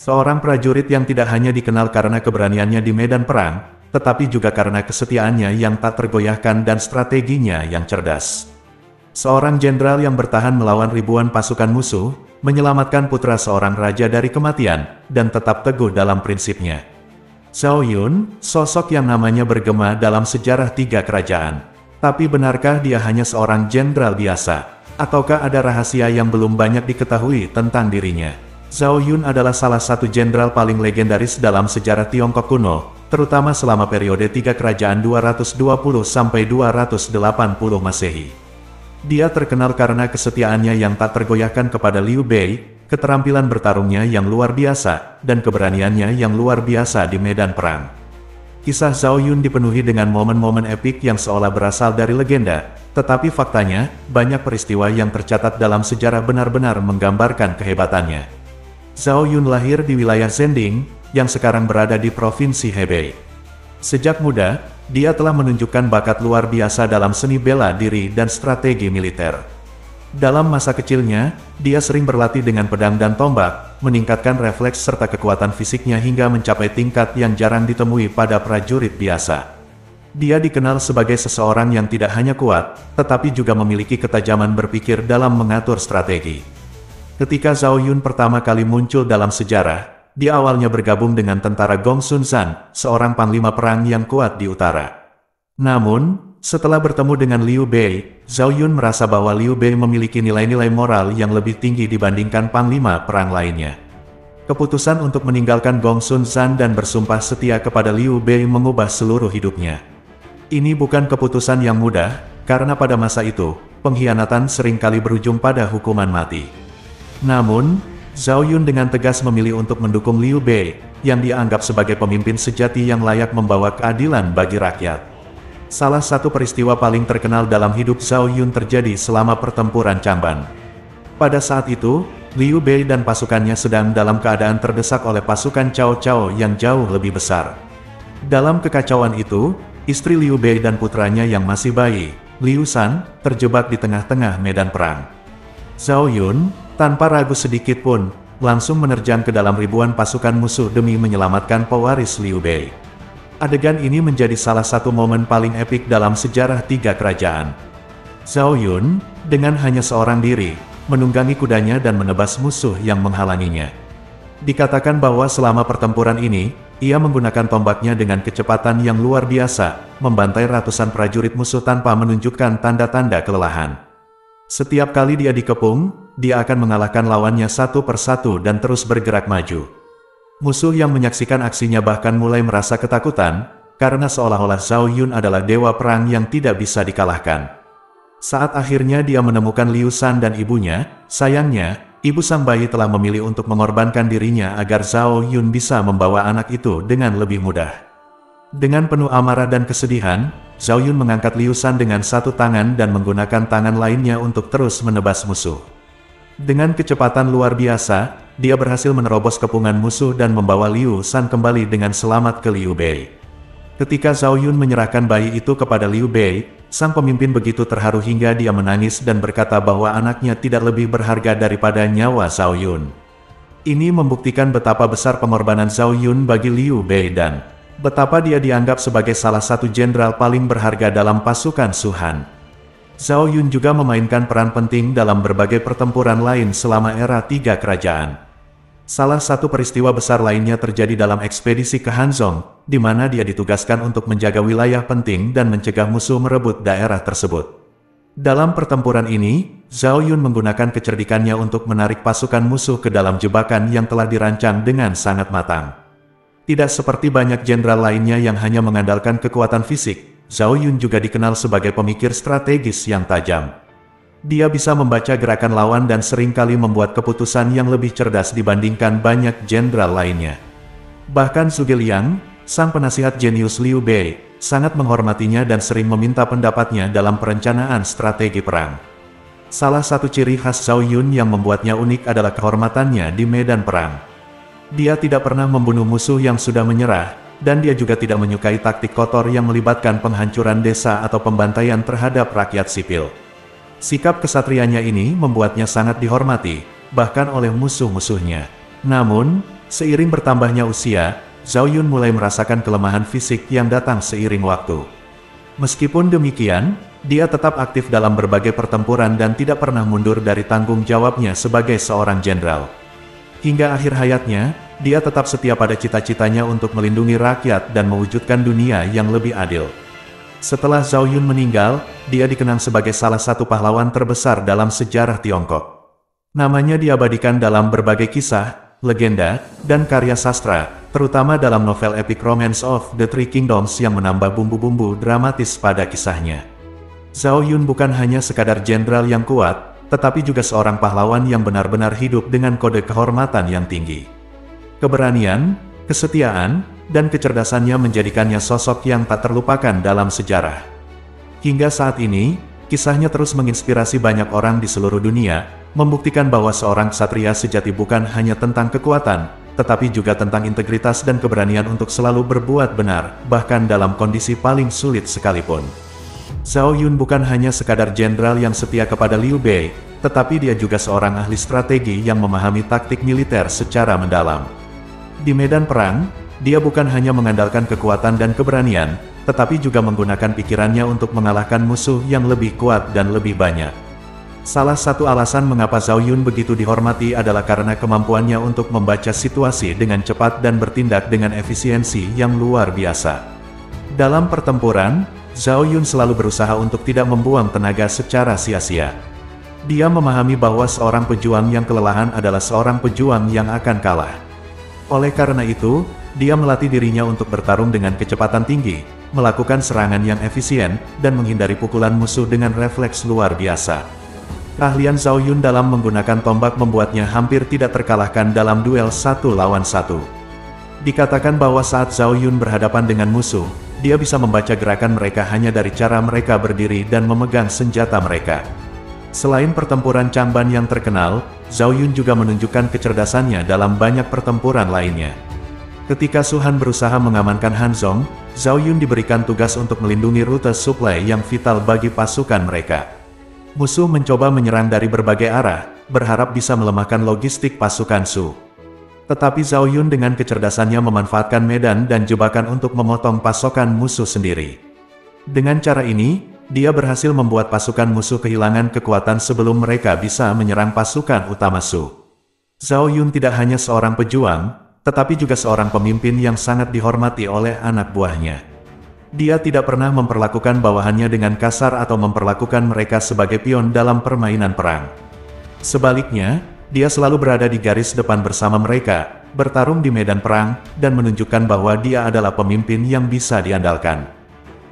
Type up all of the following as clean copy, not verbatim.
Seorang prajurit yang tidak hanya dikenal karena keberaniannya di medan perang, tetapi juga karena kesetiaannya yang tak tergoyahkan dan strateginya yang cerdas. Seorang jenderal yang bertahan melawan ribuan pasukan musuh, menyelamatkan putra seorang raja dari kematian, dan tetap teguh dalam prinsipnya. Zhao Yun, sosok yang namanya bergema dalam sejarah 3 kerajaan. Tapi benarkah dia hanya seorang jenderal biasa? Ataukah ada rahasia yang belum banyak diketahui tentang dirinya? Zhao Yun adalah salah satu jenderal paling legendaris dalam sejarah Tiongkok kuno, terutama selama periode 3 kerajaan 220–280 Masehi. Dia terkenal karena kesetiaannya yang tak tergoyahkan kepada Liu Bei, keterampilan bertarungnya yang luar biasa, dan keberaniannya yang luar biasa di medan perang. Kisah Zhao Yun dipenuhi dengan momen-momen epik yang seolah berasal dari legenda, tetapi faktanya, banyak peristiwa yang tercatat dalam sejarah benar-benar menggambarkan kehebatannya. Zhao Yun lahir di wilayah Zhending, yang sekarang berada di Provinsi Hebei. Sejak muda, dia telah menunjukkan bakat luar biasa dalam seni bela diri dan strategi militer. Dalam masa kecilnya, dia sering berlatih dengan pedang dan tombak, meningkatkan refleks serta kekuatan fisiknya hingga mencapai tingkat yang jarang ditemui pada prajurit biasa. Dia dikenal sebagai seseorang yang tidak hanya kuat, tetapi juga memiliki ketajaman berpikir dalam mengatur strategi. Ketika Zhao Yun pertama kali muncul dalam sejarah, dia awalnya bergabung dengan tentara Gongsun Zan, seorang panglima perang yang kuat di utara. Namun, setelah bertemu dengan Liu Bei, Zhao Yun merasa bahwa Liu Bei memiliki nilai-nilai moral yang lebih tinggi dibandingkan panglima perang lainnya. Keputusan untuk meninggalkan Gongsun Zan dan bersumpah setia kepada Liu Bei mengubah seluruh hidupnya. Ini bukan keputusan yang mudah, karena pada masa itu, pengkhianatan seringkali berujung pada hukuman mati. Namun, Zhao Yun dengan tegas memilih untuk mendukung Liu Bei, yang dianggap sebagai pemimpin sejati yang layak membawa keadilan bagi rakyat. Salah satu peristiwa paling terkenal dalam hidup Zhao Yun terjadi selama pertempuran Changban. Pada saat itu, Liu Bei dan pasukannya sedang dalam keadaan terdesak oleh pasukan Cao Cao yang jauh lebih besar. Dalam kekacauan itu, istri Liu Bei dan putranya yang masih bayi, Liu Shan, terjebak di tengah-tengah medan perang. Zhao Yun, tanpa ragu sedikit pun, langsung menerjang ke dalam ribuan pasukan musuh demi menyelamatkan pewaris Liu Bei. Adegan ini menjadi salah satu momen paling epik dalam sejarah 3 kerajaan. Zhao Yun, dengan hanya seorang diri, menunggangi kudanya dan menebas musuh yang menghalanginya. Dikatakan bahwa selama pertempuran ini, ia menggunakan tombaknya dengan kecepatan yang luar biasa, membantai ratusan prajurit musuh tanpa menunjukkan tanda-tanda kelelahan. Setiap kali dia dikepung, dia akan mengalahkan lawannya satu persatu dan terus bergerak maju. Musuh yang menyaksikan aksinya bahkan mulai merasa ketakutan, karena seolah-olah Zhao Yun adalah dewa perang yang tidak bisa dikalahkan. Saat akhirnya dia menemukan Liu Shan dan ibunya, sayangnya, ibu sang bayi telah memilih untuk mengorbankan dirinya agar Zhao Yun bisa membawa anak itu dengan lebih mudah. Dengan penuh amarah dan kesedihan, Zhao Yun mengangkat Liu Shan dengan satu tangan dan menggunakan tangan lainnya untuk terus menebas musuh. Dengan kecepatan luar biasa, dia berhasil menerobos kepungan musuh dan membawa Liu Shan kembali dengan selamat ke Liu Bei. Ketika Zhao Yun menyerahkan bayi itu kepada Liu Bei, sang pemimpin begitu terharu hingga dia menangis dan berkata bahwa anaknya tidak lebih berharga daripada nyawa Zhao Yun. Ini membuktikan betapa besar pengorbanan Zhao Yun bagi Liu Bei dan betapa dia dianggap sebagai salah satu jenderal paling berharga dalam pasukan Shu Han. Zhao Yun juga memainkan peran penting dalam berbagai pertempuran lain selama era 3 kerajaan. Salah satu peristiwa besar lainnya terjadi dalam ekspedisi ke Hanzhong, di mana dia ditugaskan untuk menjaga wilayah penting dan mencegah musuh merebut daerah tersebut. Dalam pertempuran ini, Zhao Yun menggunakan kecerdikannya untuk menarik pasukan musuh ke dalam jebakan yang telah dirancang dengan sangat matang. Tidak seperti banyak jenderal lainnya yang hanya mengandalkan kekuatan fisik, Zhao Yun juga dikenal sebagai pemikir strategis yang tajam. Dia bisa membaca gerakan lawan dan seringkali membuat keputusan yang lebih cerdas dibandingkan banyak jenderal lainnya. Bahkan Zhuge Liang, sang penasihat jenius Liu Bei, sangat menghormatinya dan sering meminta pendapatnya dalam perencanaan strategi perang. Salah satu ciri khas Zhao Yun yang membuatnya unik adalah kehormatannya di medan perang. Dia tidak pernah membunuh musuh yang sudah menyerah, dan dia juga tidak menyukai taktik kotor yang melibatkan penghancuran desa atau pembantaian terhadap rakyat sipil. Sikap kesatrianya ini membuatnya sangat dihormati, bahkan oleh musuh-musuhnya. Namun, Seiring bertambahnya usia, Zhao Yun mulai merasakan kelemahan fisik yang datang seiring waktu. Meskipun demikian, dia tetap aktif dalam berbagai pertempuran dan tidak pernah mundur dari tanggung jawabnya sebagai seorang jenderal. Hingga akhir hayatnya, dia tetap setia pada cita-citanya untuk melindungi rakyat dan mewujudkan dunia yang lebih adil. Setelah Zhao Yun meninggal, dia dikenang sebagai salah satu pahlawan terbesar dalam sejarah Tiongkok. Namanya diabadikan dalam berbagai kisah, legenda, dan karya sastra, terutama dalam novel epic Romance of the Three Kingdoms yang menambah bumbu-bumbu dramatis pada kisahnya. Zhao Yun bukan hanya sekadar jenderal yang kuat, tetapi juga seorang pahlawan yang benar-benar hidup dengan kode kehormatan yang tinggi. Keberanian, kesetiaan, dan kecerdasannya menjadikannya sosok yang tak terlupakan dalam sejarah. Hingga saat ini, kisahnya terus menginspirasi banyak orang di seluruh dunia, membuktikan bahwa seorang ksatria sejati bukan hanya tentang kekuatan, tetapi juga tentang integritas dan keberanian untuk selalu berbuat benar, bahkan dalam kondisi paling sulit sekalipun. Zhao Yun bukan hanya sekadar jenderal yang setia kepada Liu Bei, tetapi dia juga seorang ahli strategi yang memahami taktik militer secara mendalam. Di medan perang, dia bukan hanya mengandalkan kekuatan dan keberanian, tetapi juga menggunakan pikirannya untuk mengalahkan musuh yang lebih kuat dan lebih banyak. Salah satu alasan mengapa Zhao Yun begitu dihormati adalah karena kemampuannya untuk membaca situasi dengan cepat dan bertindak dengan efisiensi yang luar biasa. Dalam pertempuran, Zhao Yun selalu berusaha untuk tidak membuang tenaga secara sia-sia. Dia memahami bahwa seorang pejuang yang kelelahan adalah seorang pejuang yang akan kalah. Oleh karena itu, dia melatih dirinya untuk bertarung dengan kecepatan tinggi, melakukan serangan yang efisien, dan menghindari pukulan musuh dengan refleks luar biasa. Keahlian Zhao Yun dalam menggunakan tombak membuatnya hampir tidak terkalahkan dalam duel satu lawan satu. Dikatakan bahwa saat Zhao Yun berhadapan dengan musuh, dia bisa membaca gerakan mereka hanya dari cara mereka berdiri dan memegang senjata mereka. Selain pertempuran Changban yang terkenal, Zhao Yun juga menunjukkan kecerdasannya dalam banyak pertempuran lainnya. Ketika Su Han berusaha mengamankan Han Zhong, Zhao Yun diberikan tugas untuk melindungi rute suplai yang vital bagi pasukan mereka. Musuh mencoba menyerang dari berbagai arah, berharap bisa melemahkan logistik pasukan Su. Tetapi Zhao Yun dengan kecerdasannya memanfaatkan medan dan jebakan untuk memotong pasokan musuh sendiri. Dengan cara ini, dia berhasil membuat pasukan musuh kehilangan kekuatan sebelum mereka bisa menyerang pasukan utama Su. Zhao Yun tidak hanya seorang pejuang, tetapi juga seorang pemimpin yang sangat dihormati oleh anak buahnya. Dia tidak pernah memperlakukan bawahannya dengan kasar atau memperlakukan mereka sebagai pion dalam permainan perang. Sebaliknya, dia selalu berada di garis depan bersama mereka, bertarung di medan perang, dan menunjukkan bahwa dia adalah pemimpin yang bisa diandalkan.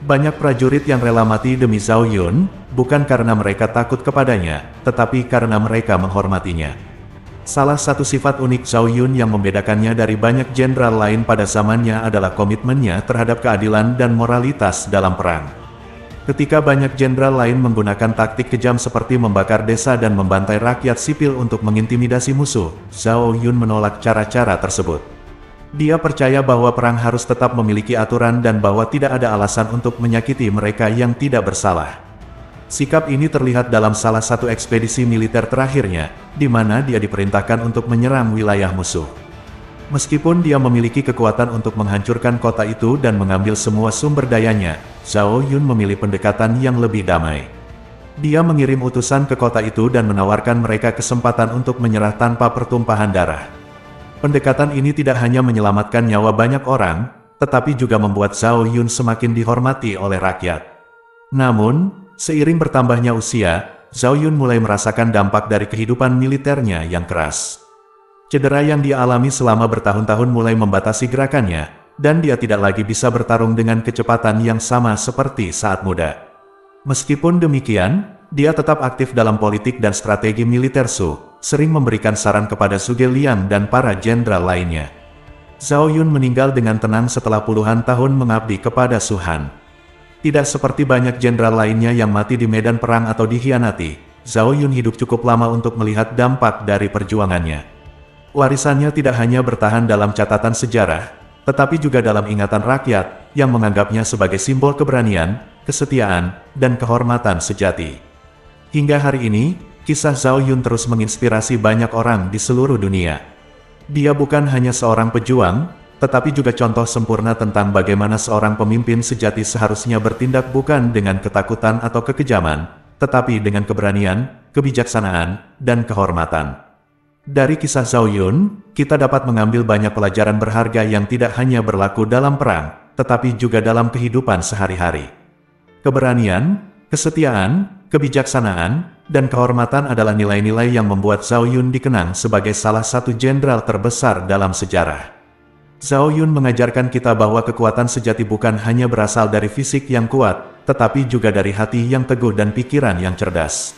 Banyak prajurit yang rela mati demi Zhao Yun, bukan karena mereka takut kepadanya, tetapi karena mereka menghormatinya. Salah satu sifat unik Zhao Yun yang membedakannya dari banyak jenderal lain pada zamannya adalah komitmennya terhadap keadilan dan moralitas dalam perang. Ketika banyak jenderal lain menggunakan taktik kejam seperti membakar desa dan membantai rakyat sipil untuk mengintimidasi musuh, Zhao Yun menolak cara-cara tersebut. Dia percaya bahwa perang harus tetap memiliki aturan dan bahwa tidak ada alasan untuk menyakiti mereka yang tidak bersalah. Sikap ini terlihat dalam salah satu ekspedisi militer terakhirnya, di mana dia diperintahkan untuk menyerang wilayah musuh. Meskipun dia memiliki kekuatan untuk menghancurkan kota itu dan mengambil semua sumber dayanya, Zhao Yun memilih pendekatan yang lebih damai. Dia mengirim utusan ke kota itu dan menawarkan mereka kesempatan untuk menyerah tanpa pertumpahan darah. Pendekatan ini tidak hanya menyelamatkan nyawa banyak orang, tetapi juga membuat Zhao Yun semakin dihormati oleh rakyat. Namun, seiring bertambahnya usia, Zhao Yun mulai merasakan dampak dari kehidupan militernya yang keras. Cedera yang dia alami selama bertahun-tahun mulai membatasi gerakannya, dan dia tidak lagi bisa bertarung dengan kecepatan yang sama seperti saat muda. Meskipun demikian, dia tetap aktif dalam politik dan strategi militer Su, sering memberikan saran kepada Zhuge Liang dan para jenderal lainnya. Zhao Yun meninggal dengan tenang setelah puluhan tahun mengabdi kepada Su Han. Tidak seperti banyak jenderal lainnya yang mati di medan perang atau dikhianati, Zhao Yun hidup cukup lama untuk melihat dampak dari perjuangannya. Warisannya tidak hanya bertahan dalam catatan sejarah, tetapi juga dalam ingatan rakyat, yang menganggapnya sebagai simbol keberanian, kesetiaan, dan kehormatan sejati. Hingga hari ini, kisah Zhao Yun terus menginspirasi banyak orang di seluruh dunia. Dia bukan hanya seorang pejuang, tetapi juga contoh sempurna tentang bagaimana seorang pemimpin sejati seharusnya bertindak bukan dengan ketakutan atau kekejaman, tetapi dengan keberanian, kebijaksanaan, dan kehormatan. Dari kisah Zhao Yun, kita dapat mengambil banyak pelajaran berharga yang tidak hanya berlaku dalam perang, tetapi juga dalam kehidupan sehari-hari. Keberanian, kesetiaan, kebijaksanaan, dan kehormatan adalah nilai-nilai yang membuat Zhao Yun dikenang sebagai salah satu jenderal terbesar dalam sejarah. Zhao Yun mengajarkan kita bahwa kekuatan sejati bukan hanya berasal dari fisik yang kuat, tetapi juga dari hati yang teguh dan pikiran yang cerdas.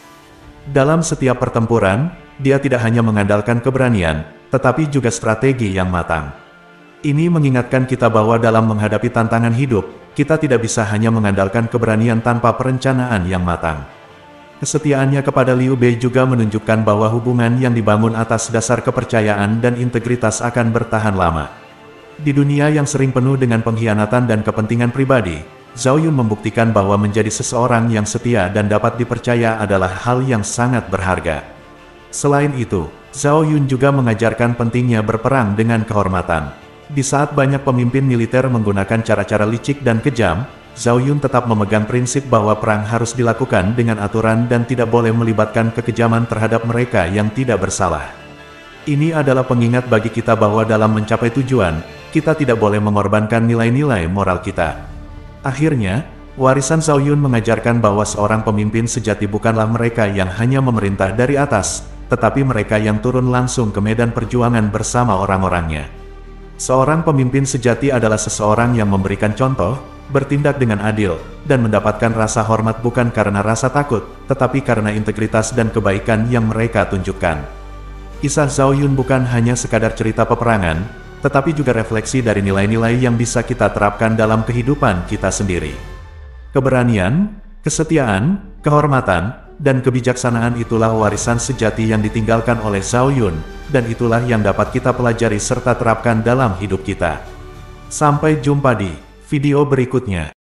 Dalam setiap pertempuran, dia tidak hanya mengandalkan keberanian, tetapi juga strategi yang matang. Ini mengingatkan kita bahwa dalam menghadapi tantangan hidup, kita tidak bisa hanya mengandalkan keberanian tanpa perencanaan yang matang. Kesetiaannya kepada Liu Bei juga menunjukkan bahwa hubungan yang dibangun atas dasar kepercayaan dan integritas akan bertahan lama. Di dunia yang sering penuh dengan pengkhianatan dan kepentingan pribadi, Zhao Yun membuktikan bahwa menjadi seseorang yang setia dan dapat dipercaya adalah hal yang sangat berharga. Selain itu, Zhao Yun juga mengajarkan pentingnya berperang dengan kehormatan. Di saat banyak pemimpin militer menggunakan cara-cara licik dan kejam, Zhao Yun tetap memegang prinsip bahwa perang harus dilakukan dengan aturan dan tidak boleh melibatkan kekejaman terhadap mereka yang tidak bersalah. Ini adalah pengingat bagi kita bahwa dalam mencapai tujuan, kita tidak boleh mengorbankan nilai-nilai moral kita. Akhirnya, warisan Zhao Yun mengajarkan bahwa seorang pemimpin sejati bukanlah mereka yang hanya memerintah dari atas, tetapi mereka yang turun langsung ke medan perjuangan bersama orang-orangnya. Seorang pemimpin sejati adalah seseorang yang memberikan contoh, bertindak dengan adil, dan mendapatkan rasa hormat bukan karena rasa takut, tetapi karena integritas dan kebaikan yang mereka tunjukkan. Kisah Zhao Yun bukan hanya sekadar cerita peperangan, tetapi juga refleksi dari nilai-nilai yang bisa kita terapkan dalam kehidupan kita sendiri. Keberanian, kesetiaan, kehormatan, dan kebijaksanaan itulah warisan sejati yang ditinggalkan oleh Zhao Yun, dan itulah yang dapat kita pelajari serta terapkan dalam hidup kita. Sampai jumpa di video berikutnya.